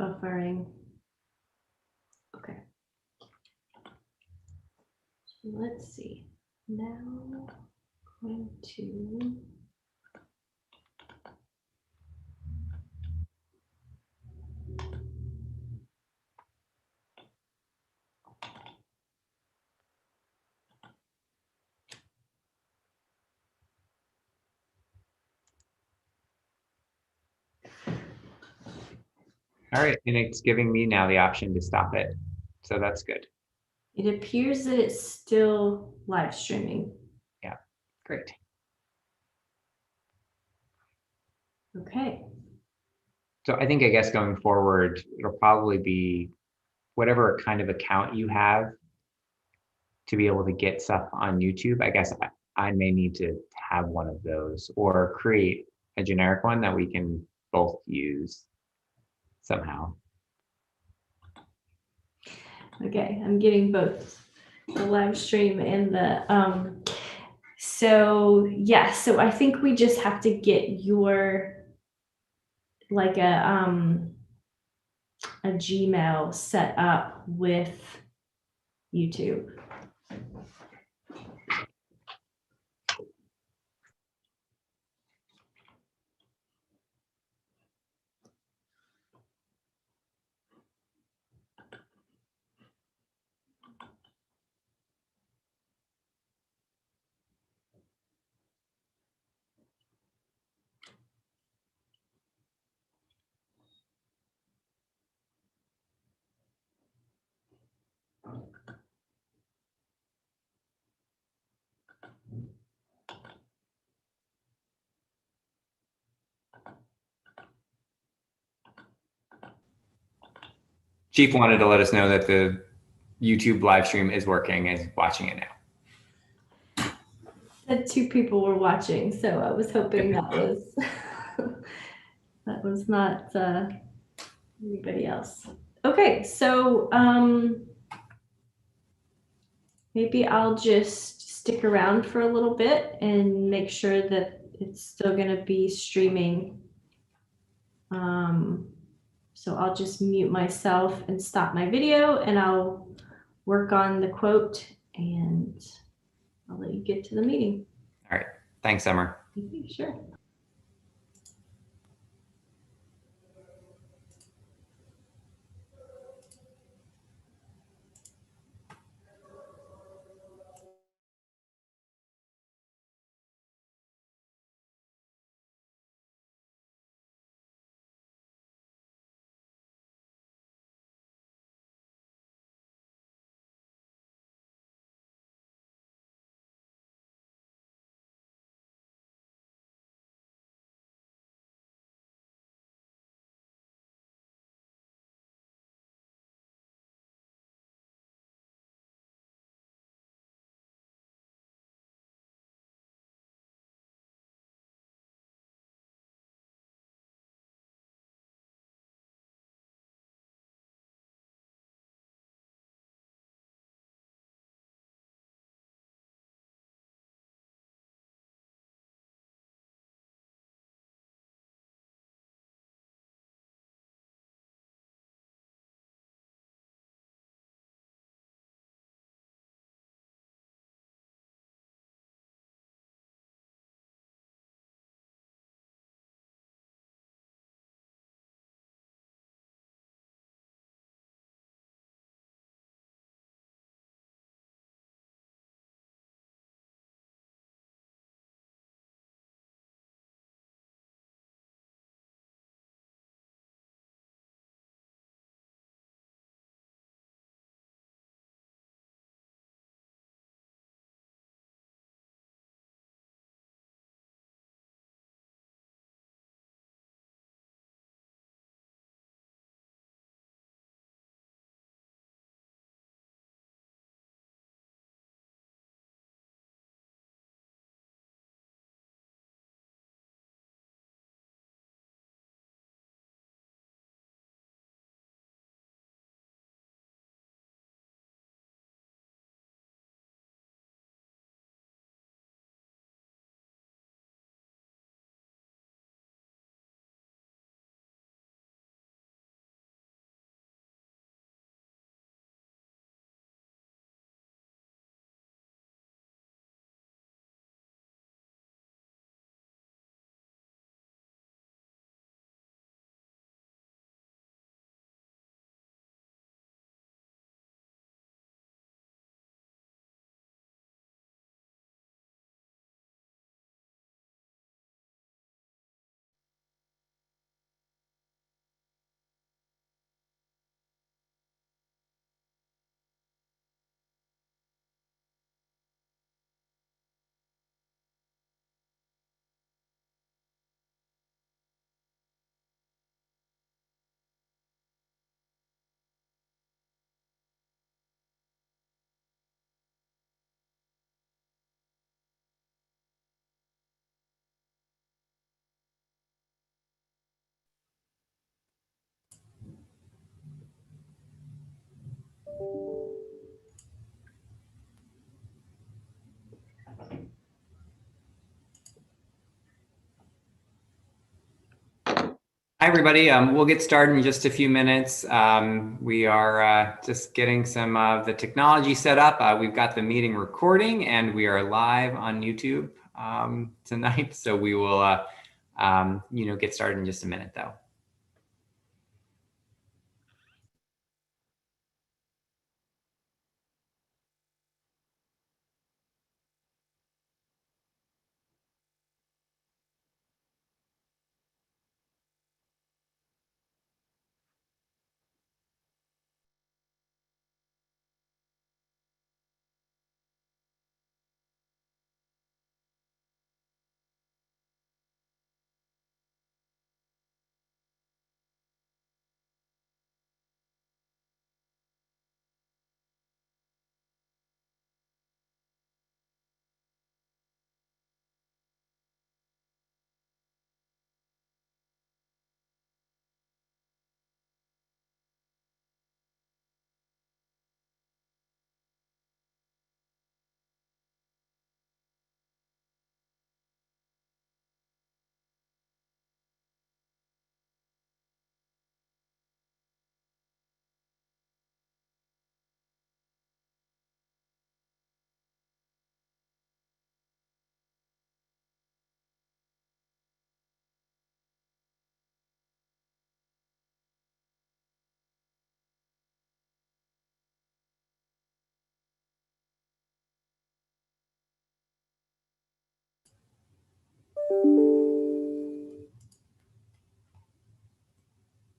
buffering. Okay. Let's see. Now I'm going to All right, and it's giving me now the option to stop it. So that's good. It appears that it's still live streaming. Yeah, great. Okay. So I think, I guess going forward, it'll probably be whatever kind of account you have to be able to get stuff on YouTube. I guess I may need to have one of those or create a generic one that we can both use somehow. Okay, I'm getting both the live stream and the so yeah, so I think we just have to get your like a Gmail set up with YouTube. Chief wanted to let us know that the YouTube live stream is working and is watching it now. That two people were watching, so I was hoping that was that was not anybody else. Okay, so maybe I'll just stick around for a little bit and make sure that it's still going to be streaming. So I'll just mute myself and stop my video, and I'll work on the quote, and I'll let you get to the meeting. All right. Thanks, Summer. Sure. Hi, everybody. We'll get started in just a few minutes. We are just getting some of the technology set up. We've got the meeting recording and we are live on YouTube tonight. So we will, get started in just a minute, though.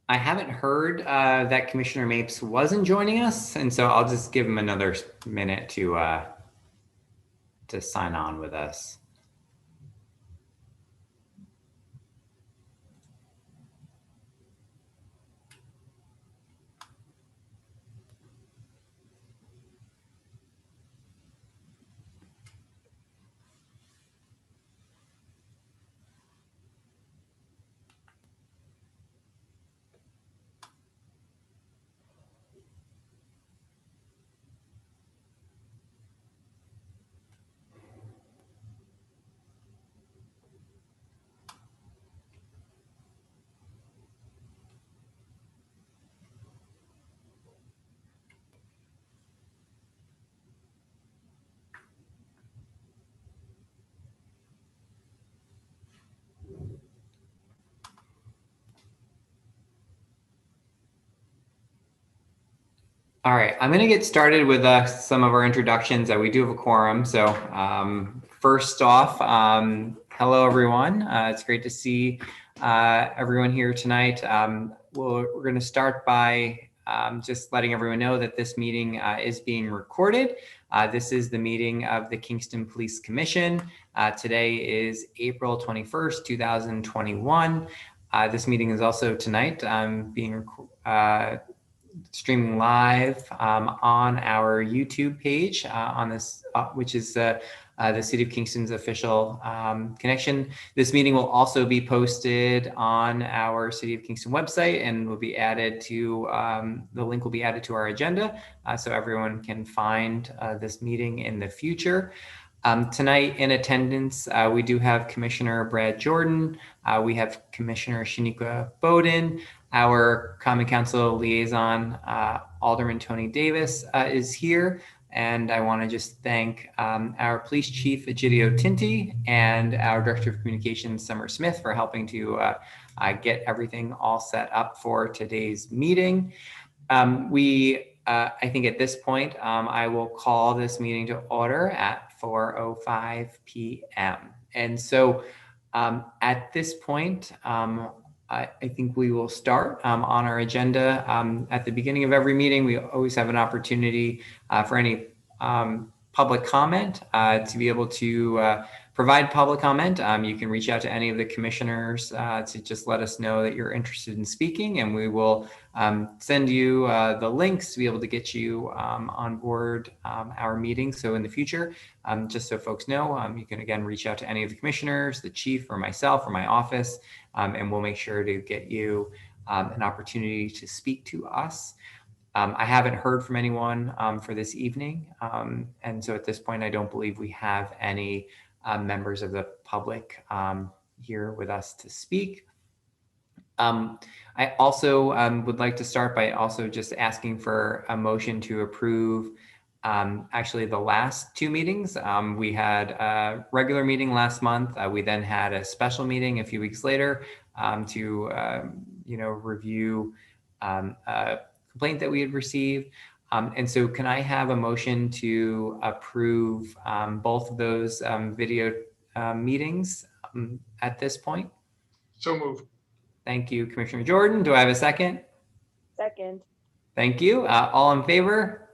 I haven't heard that Commissioner Mapes wasn't joining us, and so I'll just give him another minute to sign on with us. All right, I'm going to get started with some of our introductions. We do have a quorum. So first off, hello, everyone. It's great to see everyone here tonight. We're going to start by just letting everyone know that this meeting is being recorded. This is the meeting of the Kingston Police Commission. Today is April 21st, 2021. This meeting is also tonight being streaming live on our YouTube page on this, which is the City of Kingston's official connection. This meeting will also be posted on our City of Kingston website and will be added to, the link will be added to our agenda so everyone can find this meeting in the future. Tonight in attendance, we do have Commissioner Brad Jordan. We have Commissioner Shaniqua Bowden. Our Common Council liaison, Alderman Tony Davis, is here. And I want to just thank our Police Chief, Egidio Tinti, and our Director of Communications, Summer Smith, for helping to get everything all set up for today's meeting. I think at this point, I will call this meeting to order at 4:05 p.m. And so at this point, I think we will start on our agenda. At the beginning of every meeting, we always have an opportunity for any public comment to be able to provide public comment. You can reach out to any of the commissioners to just let us know that you're interested in speaking, and we will send you the links to be able to get you on board our meeting. So in the future, just so folks know, you can again reach out to any of the commissioners, the chief, or myself, or my office, and we'll make sure to get you an opportunity to speak to us. I haven't heard from anyone for this evening. And so at this point, I don't believe we have any members of the public here with us to speak. I also would like to start by also just asking for a motion to approve actually the last two meetings. We had a regular meeting last month. We then had a special meeting a few weeks later to review a complaint that we had received. And so can I have a motion to approve both of those video meetings at this point? So moved. Thank you, Commissioner Jordan. Do I have a second? Second. Thank you. All in favor?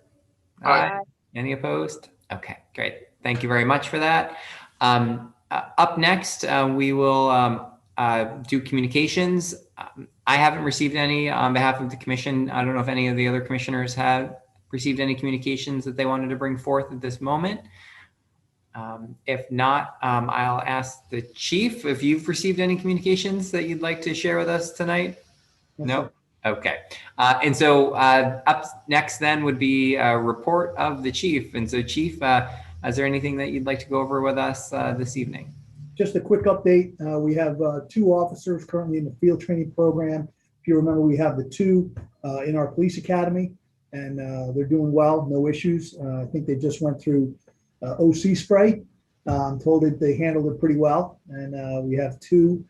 Aye. Any opposed? Okay, great. Thank you very much for that. Up next, we will do communications. I haven't received any on behalf of the commission. I don't know if any of the other commissioners have received any communications that they wanted to bring forth at this moment. If not, I'll ask the chief if you've received any communications that you'd like to share with us tonight. No? Okay. And so up next then would be a report of the chief. And so chief, is there anything that you'd like to go over with us this evening? Just a quick update. We have 2 officers currently in the field training program. If you remember, we have the 2 in our police academy, and they're doing well, no issues. I think they just went through OC spray. I'm told that they handled it pretty well. And we have 2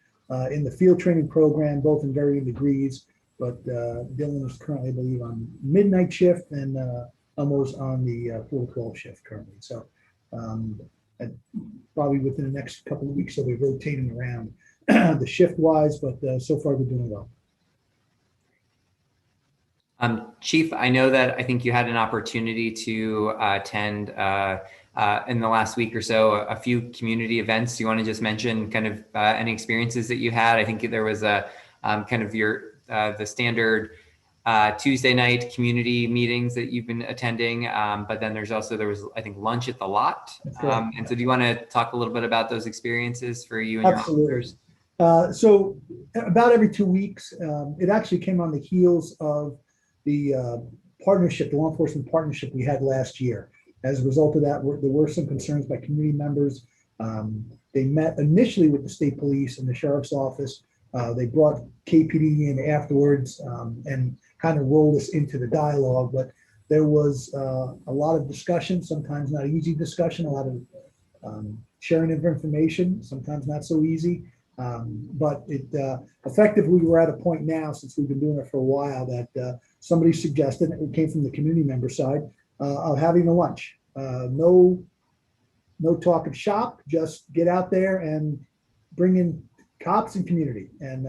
in the field training program, both in varying degrees. But Dylan is currently, I believe, on midnight shift and almost on the 4-12 shift currently. So probably within the next couple of weeks, they'll be rotating around the shift wise, but so far they're doing well. Chief, I know that I think you had an opportunity to attend in the last week or so a few community events. Do you want to just mention kind of any experiences that you had? I think there was a kind of the standard Tuesday night community meetings that you've been attending, but then there was I think lunch at the lot. And so do you want to talk a little bit about those experiences for you and Absolutely. your officers? So about every 2 weeks, it actually came on the heels of the partnership, the law enforcement partnership we had last year. As a result of that, there were some concerns by community members. They met initially with the state police and the sheriff's office. They brought KPD in afterwards and kind of rolled us into the dialogue, but there was a lot of discussion, sometimes not easy discussion, a lot of sharing of information, sometimes not so easy. But it effectively, we're at a point now, since we've been doing it for a while, that somebody suggested, it came from the community member side, of having a lunch. No talk of shop, just get out there and bring in cops and community. And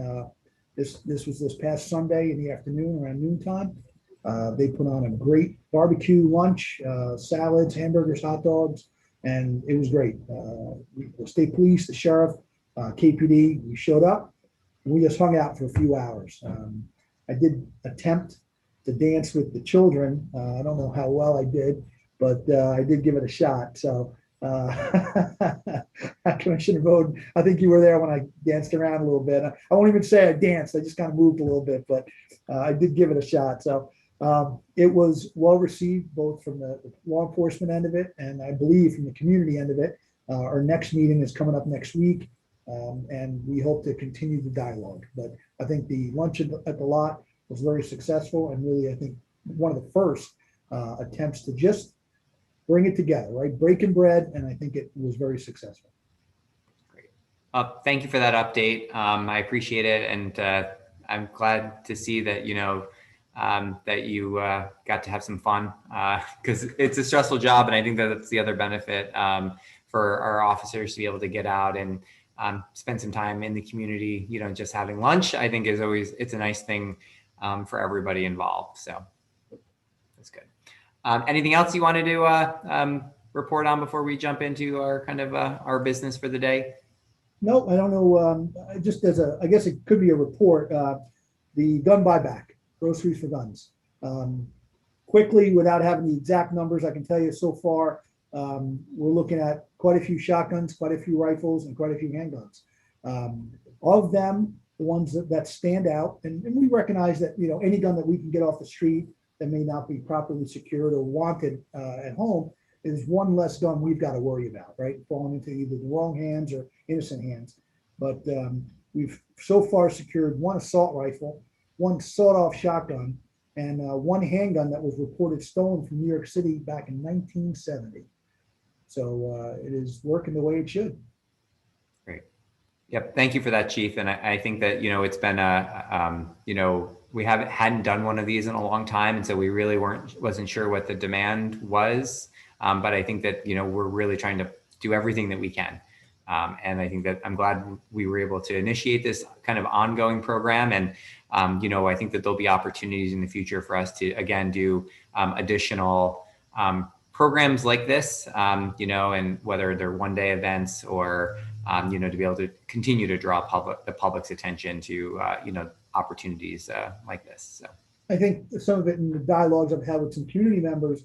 this was this past Sunday in the afternoon around noontime. They put on a great barbecue lunch, salads, hamburgers, hot dogs, and it was great. The state police, the sheriff, KPD, we showed up and we just hung out for a few hours. I did attempt to dance with the children. I don't know how well I did, but I did give it a shot. So Commissioner Bowden, I think you were there when I danced around a little bit. I won't even say I danced, I just kind of moved a little bit, but I did give it a shot. So it was well received, both from the law enforcement end of it and I believe from the community end of it. Our next meeting is coming up next week, and we hope to continue the dialogue. But I think the lunch at the lot was very successful, and really, I think one of the first attempts to just bring it together, right? Breaking bread, and I think it was very successful. Great. Thank you for that update. I appreciate it, and I'm glad to see that that you got to have some fun, because it's a stressful job, and I think that that's the other benefit for our officers to be able to get out and spend some time in the community. Just having lunch, I think it's a nice thing for everybody involved. So that's good. Anything else you wanted to report on before we jump into our kind of our business for the day? No, I don't know. Just I guess it could be a report. The gun buyback, groceries for guns. Quickly, without having the exact numbers, I can tell you so far, we're looking at quite a few shotguns, quite a few rifles, and quite a few handguns. Of them, the ones that stand out, and we recognize that any gun that we can get off the street that may not be properly secured or wanted at home is one less gun we've got to worry about, right? Falling into either the wrong hands or innocent hands. But we've so far secured one assault rifle, one sawed-off shotgun, and one handgun that was reported stolen from New York City back in 1970. So it is working the way it should. Great. Yep. Thank you for that, Chief. And I think that, it's been we hadn't done one of these in a long time. And so we really wasn't sure what the demand was. But I think that, we're really trying to do everything that we can. And I think that I'm glad we were able to initiate this kind of ongoing program. And, I think that there'll be opportunities in the future for us to, again, do additional programs like this, and whether they're one-day events or, to be able to continue to draw the public's attention to, opportunities like this. So I think some of it in the dialogues I've had with some community members,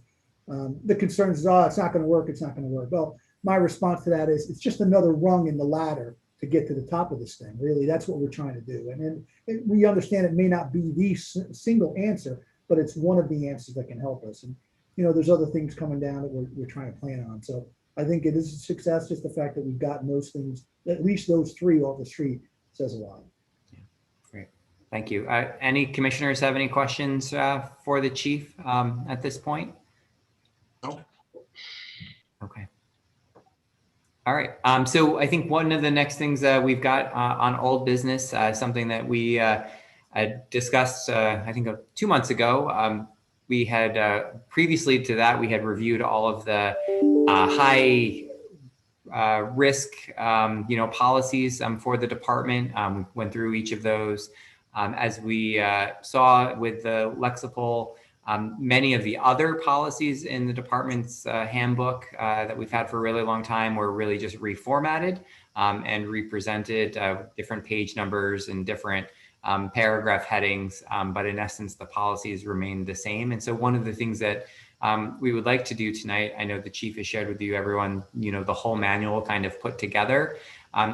the concerns is, it's not going to work. It's not going to work. Well, my response to that is it's just another rung in the ladder to get to the top of this thing. Really, that's what we're trying to do. And we understand it may not be the single answer, but it's one of the answers that can help us. And, there's other things coming down that we're trying to plan on. So I think it is a success. Just the fact that we've gotten those things, at least those three off the street, says a lot. Yeah, great. Thank you. Any commissioners have any questions for the chief at this point? No. Okay. All right. So I think one of the next things we've got on old business, something that we discussed, I think 2 months ago. We had previously to that, we had reviewed all of the high risk, policies for the department. Went through each of those. As we saw with the Lexipol, many of the other policies in the department's handbook that we've had for a really long time were really just reformatted and represented different page numbers and different paragraph headings. But in essence, the policies remain the same. And so one of the things that we would like to do tonight, I know the chief has shared with you, everyone, the whole manual kind of put together,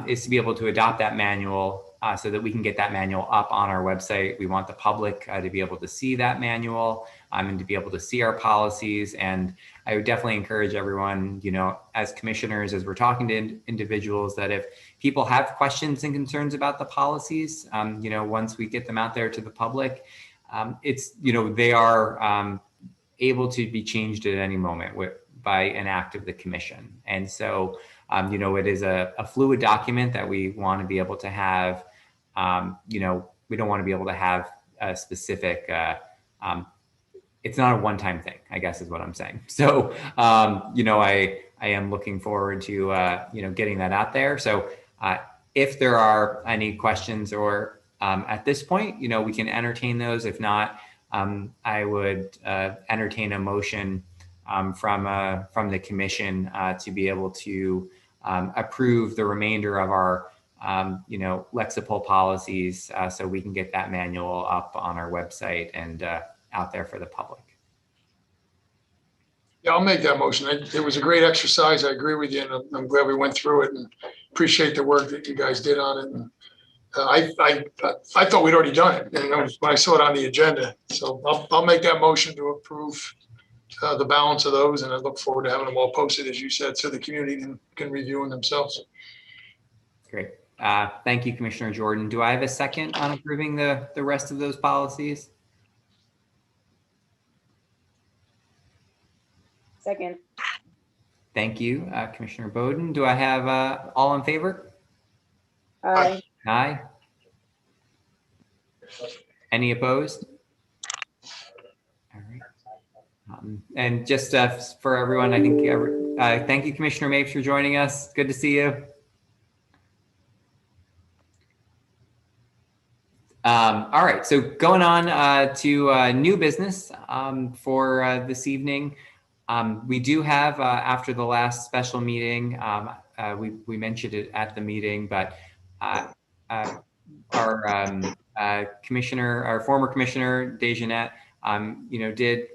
is to be able to adopt that manual so that we can get that manual up on our website. We want the public to be able to see that manual and to be able to see our policies. And I would definitely encourage everyone, as commissioners, as we're talking to individuals, that if people have questions and concerns about the policies, once we get them out there to the public, it's, they are able to be changed at any moment by an act of the commission. And so, it is a fluid document that we want to be able to have. We don't want to be able to have a specific, it's not a one-time thing, I guess is what I'm saying. So, I am looking forward to, getting that out there. So if there are any questions or at this point, we can entertain those. If not, I would entertain a motion from the commission to be able to approve the remainder of our Lexipol policies so we can get that manual up on our website and out there for the public. Yeah, I'll make that motion. It was a great exercise. I agree with you, and I'm glad we went through it and appreciate the work that you guys did on it. And I thought we'd already done it, and when I saw it on the agenda, so I'll make that motion to approve the balance of those, and I look forward to having them all posted, as you said, so the community can review them themselves. Great. Thank you, Commissioner Jordan. Do I have a second on approving the rest of those policies? Second. Thank you, Commissioner Bowden. Do I have all in favor? Aye. Aye. Any opposed? All right. And just for everyone, I think, thank you, Commissioner Mapes, for joining us. Good to see you. All right, so going on to new business for this evening. We do have, after the last special meeting, we mentioned it at the meeting, but our commissioner, our former commissioner, Dejanette, did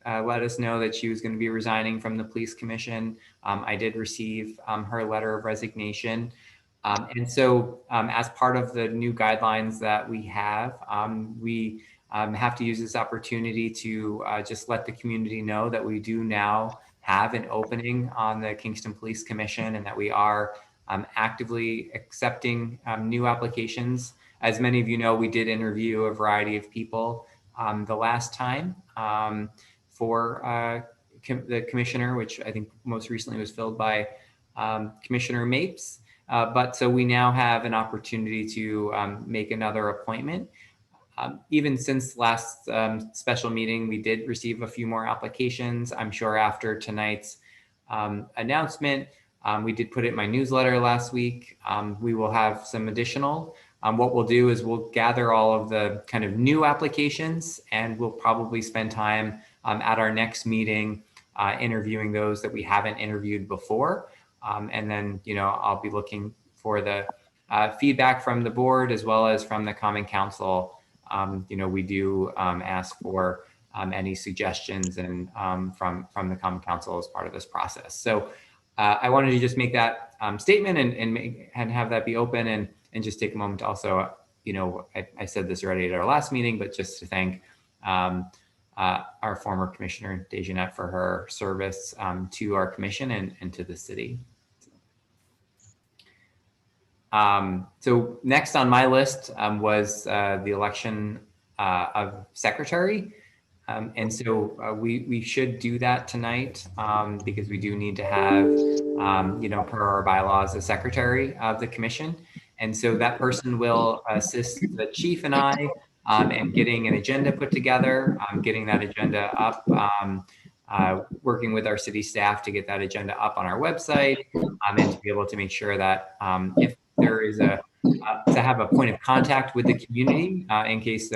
let us know that she was going to be resigning from the police commission. I did receive her letter of resignation. And so as part of the new guidelines that we have, we have to use this opportunity to just let the community know that we do now have an opening on the Kingston Police Commission, and that we are actively accepting new applications. As many of you know, we did interview a variety of people the last time for the commissioner, which I think most recently was filled by Commissioner Mapes. But so we now have an opportunity to make another appointment. Even since last special meeting, we did receive a few more applications. I'm sure after tonight's announcement, we did put it in my newsletter last week. We will have some additional. What we'll do is we'll gather all of the kind of new applications, and we'll probably spend time at our next meeting interviewing those that we haven't interviewed before. And then, I'll be looking for the feedback from the board as well as from the Common Council. We do ask for any suggestions and from the Common Council as part of this process. So I wanted to just make that statement and have that be open, and just take a moment to also, I said this already at our last meeting, but just to thank our former Commissioner Dejanette for her service to our commission and to the city. So next on my list was the election of secretary. And so we should do that tonight because we do need to have, per our bylaws, a secretary of the commission. And so that person will assist the chief and I in getting an agenda put together, getting that agenda up, working with our city staff to get that agenda up on our website, and to be able to make sure that if there is to have a point of contact with the community in case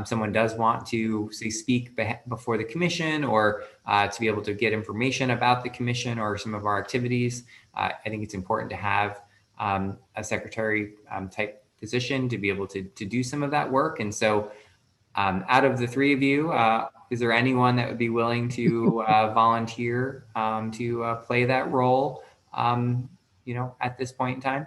someone does want to speak before the commission, or to be able to get information about the commission or some of our activities. I think it's important to have a secretary type position to be able to do some of that work. And so out of the three of you, is there anyone that would be willing to volunteer to play that role, at this point in time?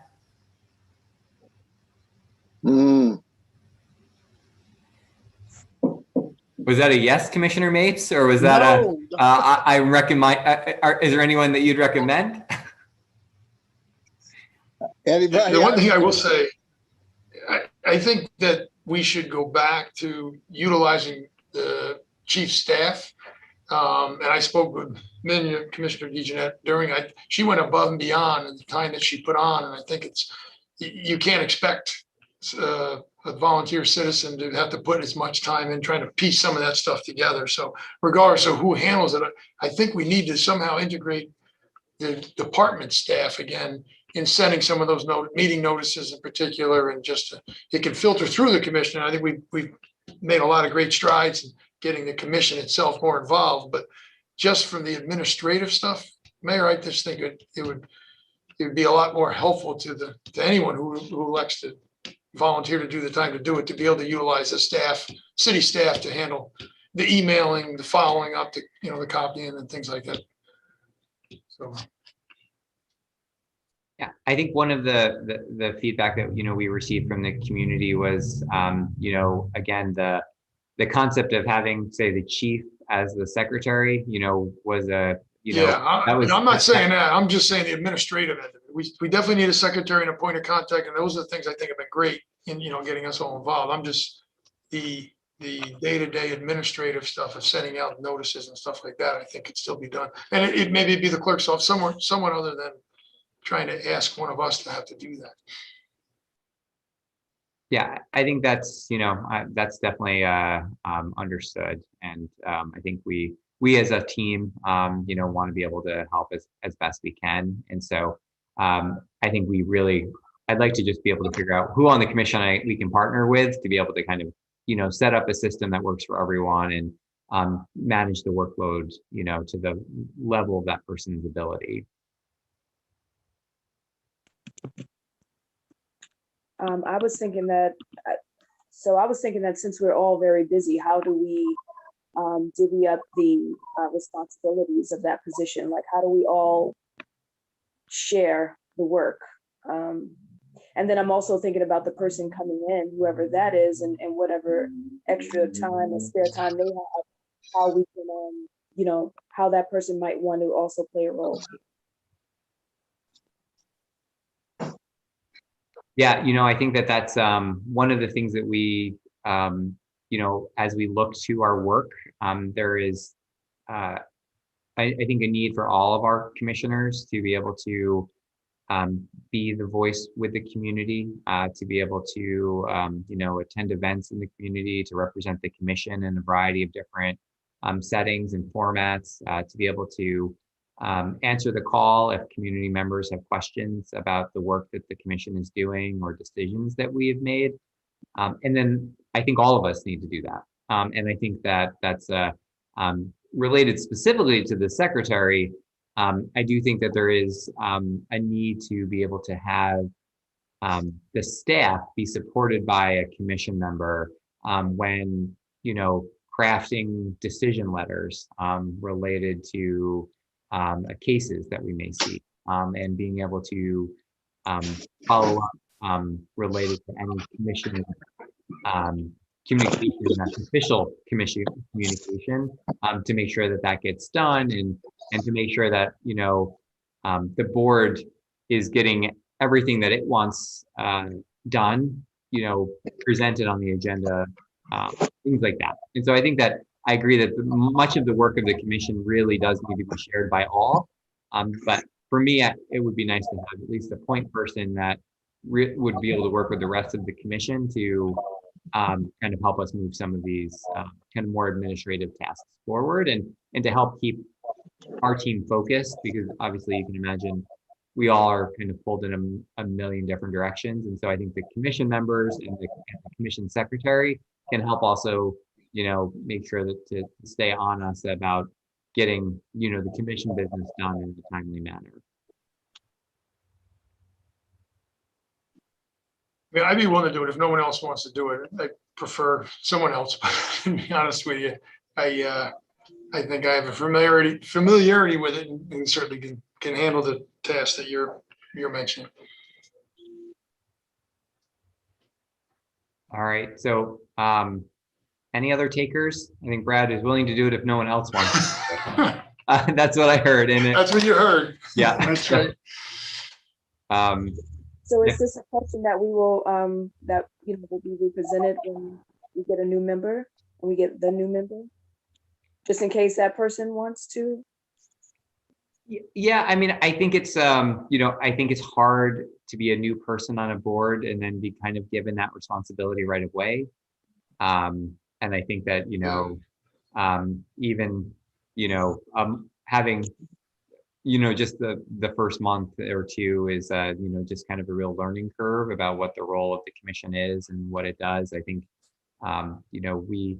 Was that a yes, Commissioner Mapes, or was that No. I recommend? Is there anyone that you'd recommend? Anybody? The one thing I will say, I think that we should go back to utilizing the chief staff. And I spoke with Commissioner Dejanette she went above and beyond in the time that she put on. And I think you can't expect a volunteer citizen to have to put as much time in trying to piece some of that stuff together. So regardless of who handles it, I think we need to somehow integrate the department staff again in sending some of those meeting notices in particular, and just it can filter through the commission. I think we've made a lot of great strides in getting the commission itself more involved, but just from the administrative stuff, Mayor, I just think it would be a lot more helpful to anyone who elects to volunteer to do the time to do it, to be able to utilize the staff, city staff, to handle the emailing, the following up, the copying and things like that. So. Yeah, I think one of the feedback that we received from the community was again the concept of having, say, the chief as the secretary was I'm not saying that. I'm just saying the administrative end of it. We definitely need a secretary and a point of contact, and those are the things I think have been great in getting us all involved. I'm just the day-to-day administrative stuff of sending out notices and stuff like that. I think could still be done, and it maybe be the clerk's office, someone other than trying to ask one of us to have to do that. Yeah, I think that's that's definitely understood, and I think we as a team want to be able to help as best we can, and so I think I'd like to just be able to figure out who on the commission we can partner with to be able to kind of set up a system that works for everyone and manage the workload to the level of that person's ability. I was thinking that since we're all very busy, how do we divvy up the responsibilities of that position? Like, how do we all share the work? And then I'm also thinking about the person coming in, whoever that is, and whatever extra time or spare time they have, how we can, you know, how that person might want to also play a role. Yeah, I think that that's one of the things that we, as we look to our work, there is, I think, a need for all of our commissioners to be able to be the voice with the community, to be able to, attend events in the community, to represent the commission in a variety of different settings and formats, to be able to answer the call if community members have questions about the work that the commission is doing or decisions that we have made. And then I think all of us need to do that. And I think that that's related specifically to the secretary. I do think that there is a need to be able to have the staff be supported by a commission member when, crafting decision letters related to cases that we may see, and being able to follow up related to any commission communication, that's official commission communication, to make sure that that gets done, and to make sure that the board is getting everything that it wants done, presented on the agenda, things like that. And so I think that I agree that much of the work of the commission really does need to be shared by all. But for me, it would be nice to have at least a point person that would be able to work with the rest of the commission to kind of help us move some of these kind of more administrative tasks forward, and to help keep our team focused, because obviously you can imagine we all are kind of pulled in a million different directions. And so I think the commission members and the commission secretary can help also, make sure that to stay on us about getting, the commission business done in a timely manner. I mean, I'd be willing to do it if no one else wants to do it. I prefer someone else, but to be honest with you, I think I have a familiarity with it, and certainly can handle the task that you're mentioning. All right. So any other takers? I think Brad is willing to do it if no one else wants to. That's what I heard. That's what you heard. Yeah. That's right. So is this a question that we will, that, will be represented when we get a new member, when we get the new member? Just in case that person wants to? Yeah, I mean, I think it's, I think it's hard to be a new person on a board and then be kind of given that responsibility right away. And I think that, even, having, just the first month or two is, just kind of a real learning curve about what the role of the commission is and what it does. I think, we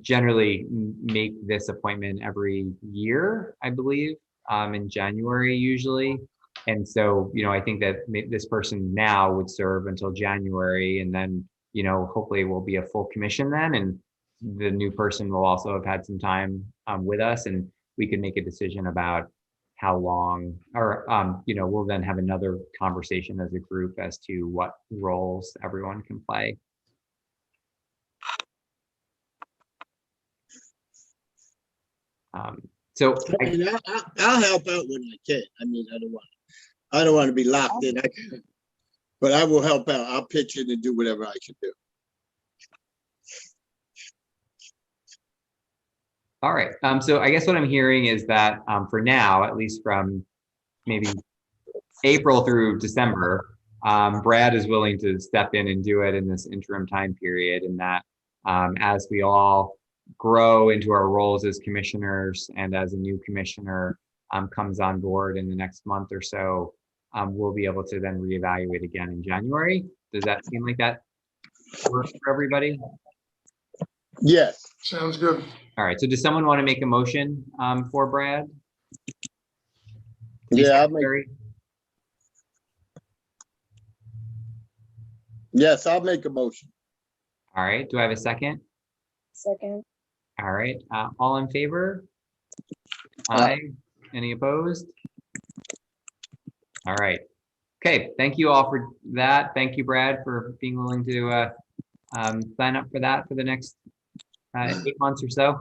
generally make this appointment every year, I believe, in January usually. And so, I think that this person now would serve until January, and then, hopefully we'll be a full commission then. And the new person will also have had some time with us, and we can make a decision about how long, or, we'll then have another conversation as a group as to what roles everyone can play. So I'll help out when I can. I mean, I don't want to be locked in, but I will help out. I'll pitch in and do whatever I can do. all right. So I guess what I'm hearing is that for now, at least from maybe April through December, Brad is willing to step in and do it in this interim time period, and that as we all grow into our roles as commissioners, and as a new commissioner comes on board in the next month or so, we'll be able to then reevaluate again in January. Does that seem like that works for everybody? Yes. Sounds good. All right. So does someone want to make a motion for Brad? Yeah, yes, I'll make a motion. All right. Do I have a second? Second. All right. All in favor? Aye. Any opposed? All right. Okay, thank you all for that. Thank you, Brad, for being willing to sign up for that for the next 8 months or so.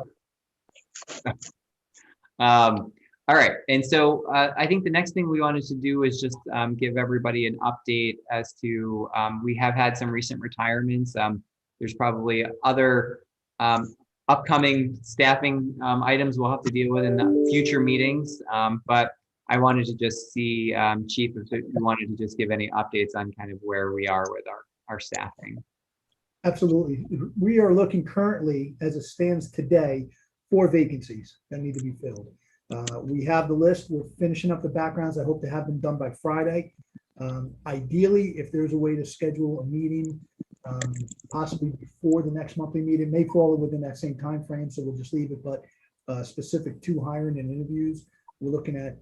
All right, and so I think the next thing we wanted to do is just give everybody an update as to we have had some recent retirements. There's probably other upcoming staffing items we'll have to deal with in the future meetings, but I wanted to just see, Chief, if you wanted to just give any updates on kind of where we are with our staffing. Absolutely. We are looking currently, as it stands today, 4 vacancies that need to be filled. We have the list. We're finishing up the backgrounds. I hope to have them done by Friday. Ideally, if there's a way to schedule a meeting, possibly before the next monthly meeting, may fall within that same time frame, so we'll just leave it. But specific to hiring and interviews, we're looking at,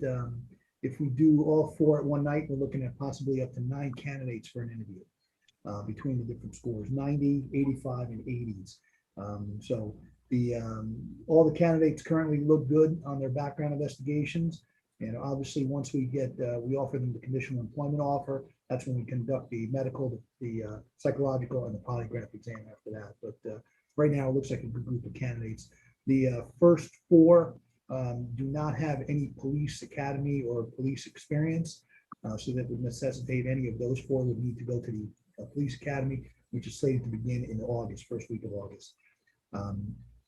if we do all 4 at one night, we're looking at possibly up to 9 candidates for an interview between the different scores, 90, 85, and 80s. So all the candidates currently look good on their background investigations. And obviously, once we offer them the conditional employment offer, that's when we conduct the medical, the psychological, and the polygraph exam after that. But right now, it looks like a good group of candidates. The first 4 do not have any police academy or police experience, so that would necessitate any of those 4 would need to go to the police academy, which is slated to begin in August, first week of August.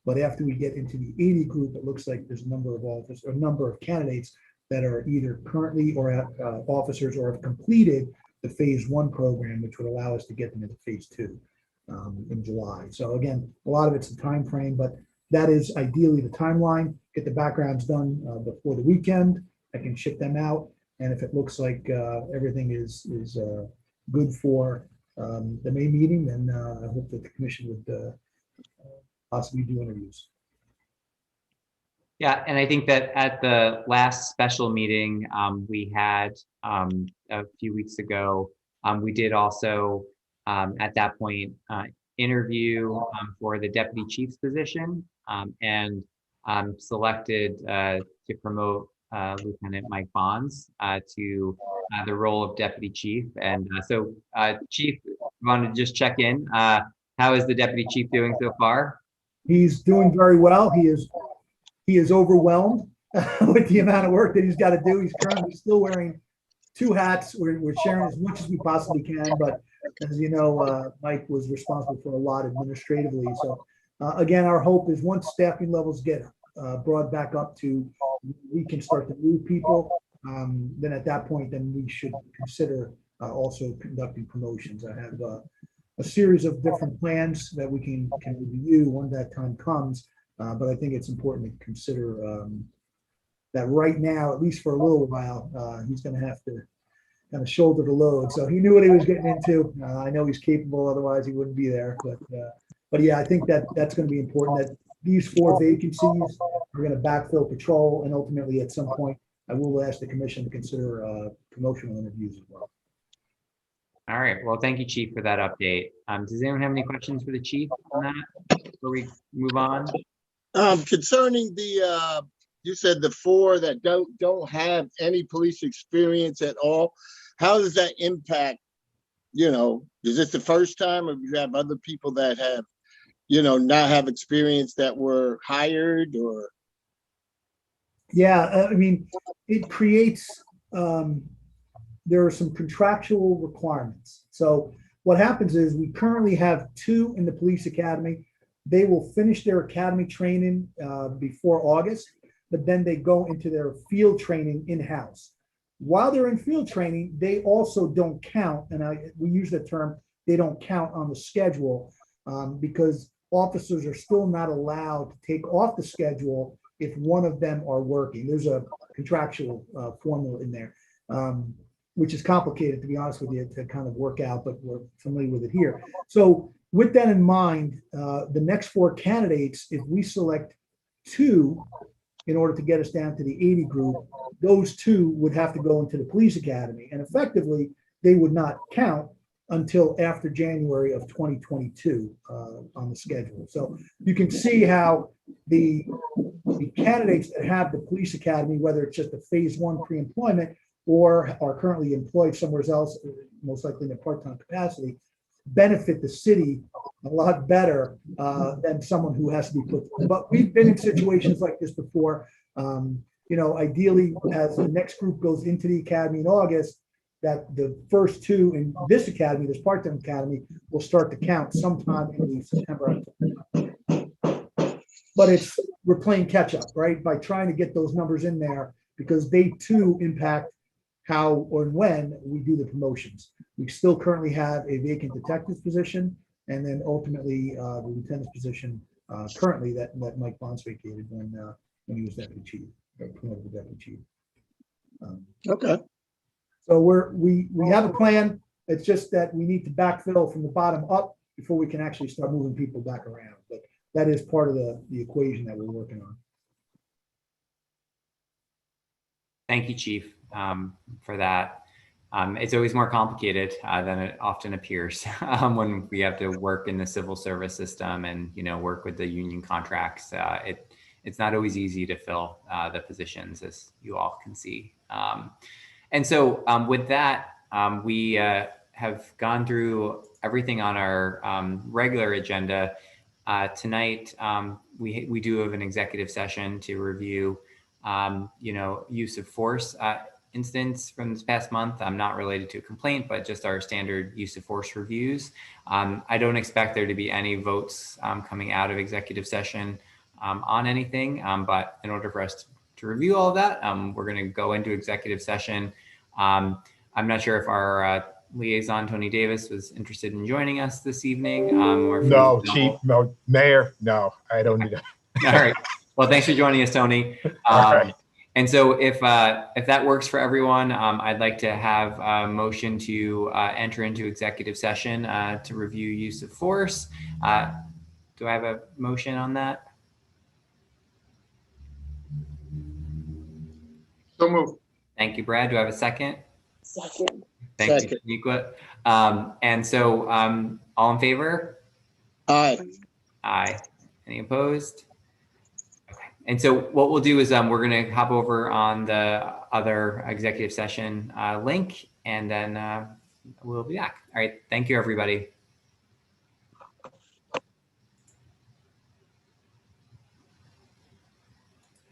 But after we get into the 80 group, it looks like there's a number of candidates that are either currently or officers or have completed the phase 1 program, which would allow us to get them into phase 2 in July. So again, a lot of it's the time frame, but that is ideally the timeline. Get the backgrounds done before the weekend. I can ship them out, and if it looks like everything is good for the May meeting, then I hope that the commission would possibly do interviews. Yeah, and I think that at the last special meeting we had a few weeks ago, we did also at that point interview for the deputy chief's position and selected to promote Lieutenant Mike Bonds to the role of deputy chief. And so Chief, wanted to just check in. How is the deputy chief doing so far? He's doing very well. He is overwhelmed with the amount of work that he's got to do. He's currently still wearing 2 hats. We're sharing as much as we possibly can, but as you know, Mike was responsible for a lot administratively. So again, our hope is once staffing levels get brought back up to, we can start to move people. Then at that point, then we should consider also conducting promotions. I have a series of different plans that we can review when that time comes. But I think it's important to consider that right now, at least for a little while, he's going to have to kind of shoulder the load. So he knew what he was getting into. I know he's capable, otherwise he wouldn't be there. But yeah, I think that's going to be important, that these 4 vacancies are going to backfill patrol, and ultimately at some point, I will ask the commission to consider promotional interviews as well. All right. Well, thank you, Chief, for that update. Does anyone have any questions for the Chief on that before we move on? Concerning the, you said the 4 that don't have any police experience at all. How does that impact, is this the first time, or do you have other people that have, not have experience that were hired, or? Yeah, I mean, it creates, there are some contractual requirements. So what happens is we currently have 2 in the police academy. They will finish their academy training before August, but then they go into their field training in-house. While they're in field training, they also don't count, and we use the term, they don't count on the schedule because officers are still not allowed to take off the schedule if one of them are working. There's a contractual formula in there, which is complicated, to be honest with you, to kind of work out, but we're familiar with it here. So with that in mind, the next 4 candidates, if we select 2 in order to get us down to the 80 group, those 2 would have to go into the police academy, and effectively they would not count until after January of 2022 on the schedule. So you can see how the candidates that have the police academy, whether it's just a phase 1 pre-employment or are currently employed somewhere else, most likely in a part-time capacity, benefit the city a lot better than someone who has to be put. But we've been in situations like this before. Ideally, as the next group goes into the academy in August, that the first two in this academy, this part-time academy, will start to count sometime in the September. But we're playing catch up, right? By trying to get those numbers in there, because they too impact how or when we do the promotions. We still currently have a vacant detective's position, and then ultimately the lieutenant's position currently that Mike Bonds vacated when he was deputy chief, promoted to deputy chief. Okay. So we have a plan. It's just that we need to backfill from the bottom up before we can actually start moving people back around. But that is part of the equation that we're working on. Thank you, Chief, for that. It's always more complicated than it often appears when we have to work in the civil service system and work with the union contracts. It's not always easy to fill the positions, as you all can see. And so with that, we have gone through everything on our regular agenda. Tonight, we do have an executive session to review, use of force instance from this past month. I'm not related to a complaint, but just our standard use of force reviews. I don't expect there to be any votes coming out of executive session on anything, but in order for us to review all of that, we're going to go into executive session. I'm not sure if our liaison, Tony Davis, was interested in joining us this evening. Or if No, Chief, no, Mayor, no, I don't need it. All right. Well, thanks for joining us, Tony. All right. And so if that works for everyone, I'd like to have a motion to enter into executive session to review use of force. Do I have a motion on that? So moved. Thank you, Brad. Do I have a second? Second. Thank Second. you, Shaniqua. And so all in favor? Aye. Aye. Any opposed? Okay. And so what we'll do is we're going to hop over on the other executive session link, and then we'll be back. All right. Thank you, everybody.